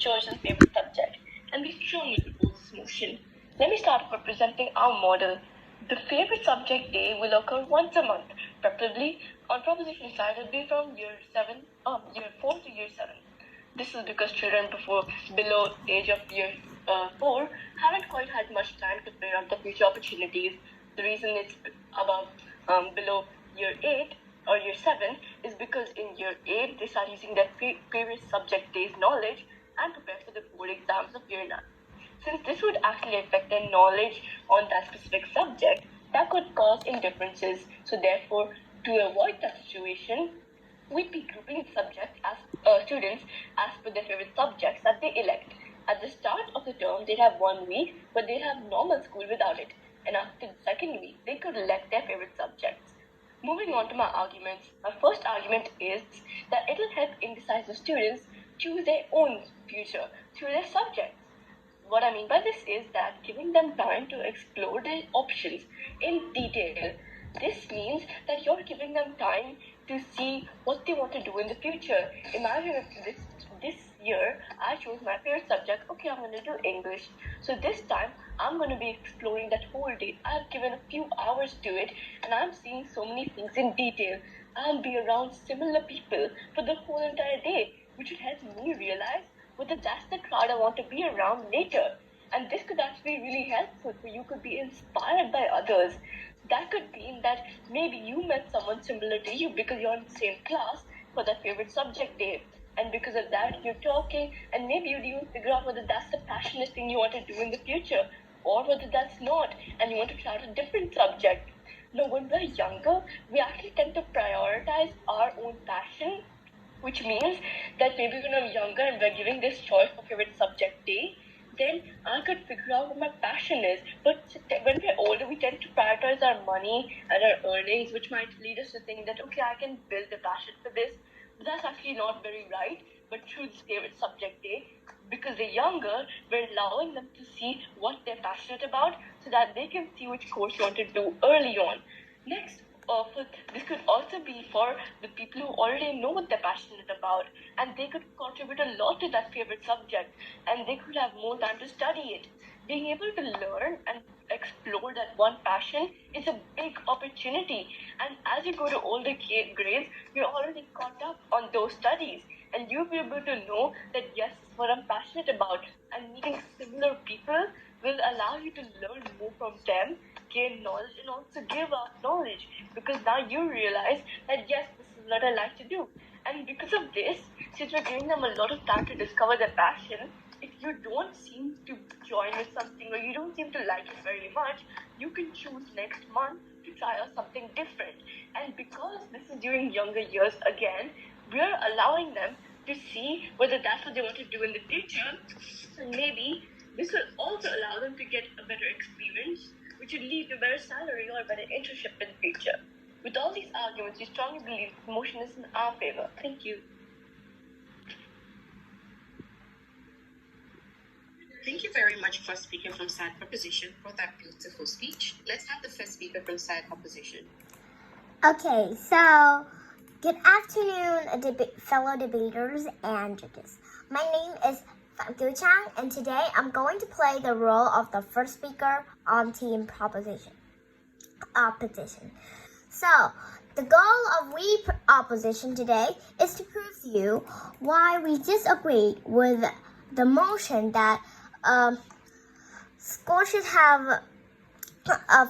chosen favorite subject, and we strongly oppose this motion. Let me start by presenting our model. The favorite subject day will occur once a month, preferably on proposition side will be from year 4 to year 7. This is because children below age of year 4 haven't quite had much time to figure out the future opportunities. The reason it's about below year 8 or year 7 is because in year 8 they start using their previous subject day's knowledge and prepare for the board exams of year 9. Since this would actually affect their knowledge on that specific subject, that could cause indifferences. So therefore, to avoid that situation, we'd be grouping subjects as students as per their favorite subjects that they elect. At the start of the term, they'd have 1 week, but they'd have normal school without it. And after the second week, they could elect their favorite subjects. Moving on to my arguments, my first argument is that it'll help indecisive students choose their own future through their subjects. What I mean by this is that giving them time to explore their options in detail. This means that you're giving them time to see what they want to do in the future. Imagine if this year I chose my favorite subject. Okay, I'm going to do English. So this time I'm going to be exploring that whole day. I've given a few hours to it and I'm seeing so many things in detail. I'll be around similar people for the whole entire day, which would help me realize whether that's the crowd I want to be around later. And this could actually be really helpful for you could be inspired by others. That could mean that maybe you met someone similar to you because you're in the same class for that favorite subject day. And because of that, you're talking and maybe you'd even figure out whether that's the passionate thing you want to do in the future or whether that's not and you want to try out a different subject. Now, when we're younger, we actually tend to prioritize our own passion, which means that maybe when I'm younger and we're giving this choice for favorite subject day, then I could figure out what my passion is. But when we're older, we tend to prioritize our money and our earnings, which might lead us to think that, okay, I can build a passion for this. But that's actually not very right. But through this favorite subject day, because they're younger, we're allowing them to see what they're passionate about so that they can see which course you want to do early on. Next, this could also be for the people who already know what they're passionate about and they could contribute a lot to that favorite subject and they could have more time to study it. Being able to learn and explore that one passion is a big opportunity, and as you go to older grades, you're already caught up on those studies and you'll be able to know that yes, this is what I'm passionate about, and meeting similar people will allow you to learn more from them, gain knowledge, and also give out knowledge because now you realize that yes, this is what I like to do. And because of this, since we're giving them a lot of time to discover their passion, if you don't seem to join with something or you don't seem to like it very much, you can choose next month to try out something different. And because this is during younger years again, we're allowing them to see whether that's what they want to do in the future, and maybe this will also allow them to get a better experience, which would lead to a better salary or a better internship in the future. With all these arguments, we strongly believe promotion is in our favor. Thank you. Thank you very much for speaker from side proposition for that beautiful speech. Let's have the first speaker from side opposition. Okay, so good afternoon, fellow debaters and judges. My name is Phạm Kiều Trang, and today I'm going to play the role of the first speaker on team opposition. So, the goal of we opposition today is to prove to you why we disagree with the motion that schools should have a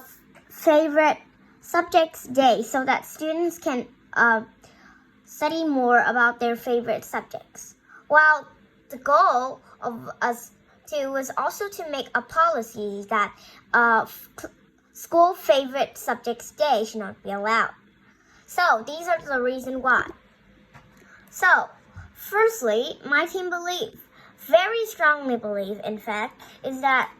favorite subjects day so that students can study more about their favorite subjects. Well, the goal of us too is also to make a policy that school favorite subjects day should not be allowed. So these are the reasons why. So, firstly, my team very strongly believe, in fact, is that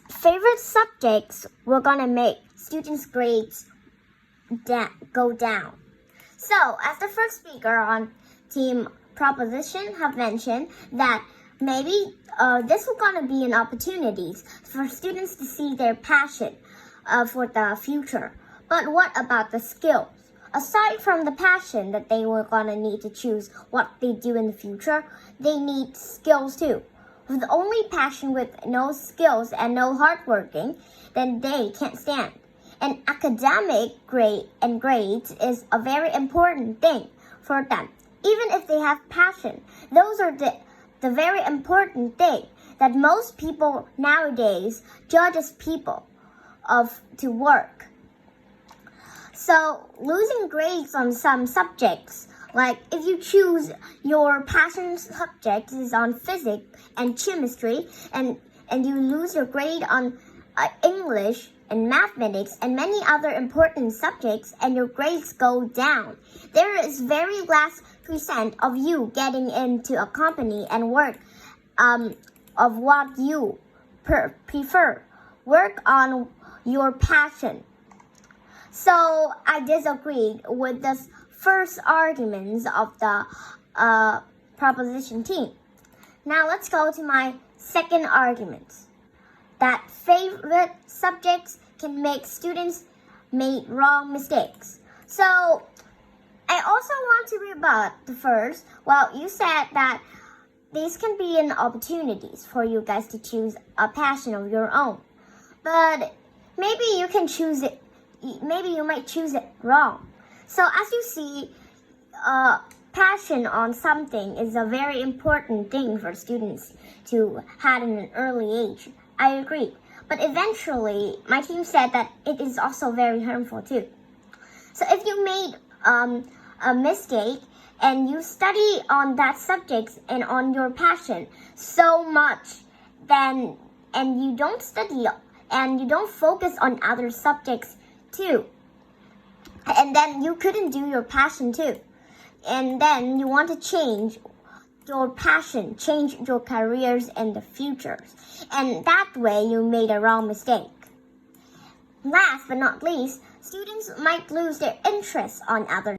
favorite subjects were gonna make students' grades go down. So, as the first speaker on team proposition have mentioned that maybe this was gonna be an opportunity for students to see their passion for the future. But what about the skills? aside from the passion that they were gonna need to choose what they do in the future, they need skills too. With only passion with no skills and no hard working, then they can't stand. And academic grades is a very important thing for them. Even if they have passion, those are the very important thing that most people nowadays judge as people to work. So losing grades on some subjects, like if you choose your passion subjects is on physics and chemistry, and you lose your grade on English and mathematics and many other important subjects, and your grades go down, there is very less percent of you getting into a company and work of what you prefer. Work on your passion. So I disagreed with the first arguments of the proposition team. Now let's go to my second argument, that favorite subjects can make students make wrong mistakes. So I also want to rebut the first. Well, you said that these can be an opportunities for you guys to choose a passion of your own. But maybe you can choose it, maybe you might choose it wrong. So as you see, passion on something is a very important thing for students to have in an early age. I agree. But eventually, my team said that it is also very harmful too. So if you made a mistake and you study on that subject and on your passion so much, then and you don't study and you don't focus on other subjects too, and then you couldn't do your passion too, and then you want to change your passion, change your careers and the futures, and that way you made a wrong mistake. Last but not least, students might lose their interest on other